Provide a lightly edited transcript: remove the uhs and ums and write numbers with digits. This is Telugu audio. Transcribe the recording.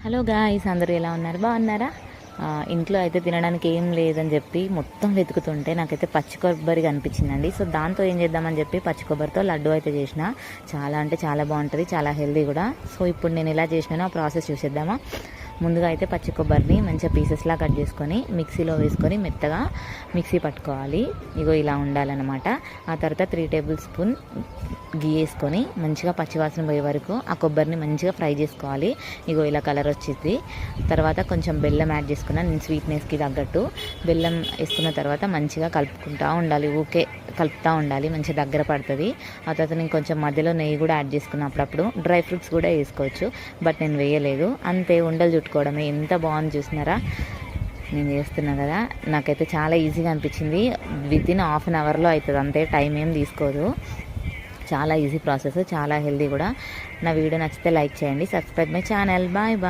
హలో గాయ్స్, అందరూ ఎలా ఉన్నారు? బాగున్నారా? ఇంట్లో అయితే తినడానికి ఏం లేదని చెప్పి మొత్తం వెతుకుతుంటే నాకైతే పచ్చి కొబ్బరి కనిపించిందండి. సో దాంతో ఏం చేద్దామని చెప్పి పచ్చి కొబ్బరితో లడ్డు అయితే చేసిన. చాలా అంటే చాలా బాగుంటుంది, చాలా హెల్దీ కూడా. సో ఇప్పుడు నేను ఎలా చేసినానో ఆ ప్రాసెస్ చూసేద్దామా. ముందుగా అయితే పచ్చి కొబ్బరిని మంచిగా పీసెస్లా కట్ చేసుకొని మిక్సీలో వేసుకొని మెత్తగా మిక్సీ పట్టుకోవాలి. ఇగో ఇలా ఉండాలన్నమాట. ఆ తర్వాత 3 టేబుల్ స్పూన్ గీ వేసుకొని మంచిగా పచ్చివాసన పోయే వరకు ఆ కొబ్బరిని మంచిగా ఫ్రై చేసుకోవాలి. ఇగో ఇలా కలర్ వచ్చింది. తర్వాత కొంచెం బెల్లం యాడ్ చేసుకున్నాను నేను, స్వీట్నెస్కి తగ్గట్టు. బెల్లం వేసుకున్న తర్వాత మంచిగా కలుపుకుంటూ ఉండాలి, ఊకే కలుపుతూ ఉండాలి, మంచిగా దగ్గర పడుతుంది. ఆ తర్వాత నేను కొంచెం మధ్యలో నెయ్యి కూడా యాడ్ చేసుకున్నాను. అప్పుడప్పుడు డ్రై ఫ్రూట్స్ కూడా వేసుకోవచ్చు, బట్ నేను వేయలేదు. అంతే, ఉండలు చుట్టుకోవడమే. ఎంత బాగుంది చూసినారా? నేను చేస్తున్నా కదా, నాకైతే చాలా ఈజీగా అనిపించింది. వితిన్ హాఫ్ అన్ అవర్లో అవుతుంది, అంతే, టైం ఏం తీసుకోదు. చాలా ఈజీ ప్రాసెస్, చాలా హెల్దీ కూడా. నా వీడియో నచ్చితే లైక్ చేయండి, subscribe my channel. Bye bye.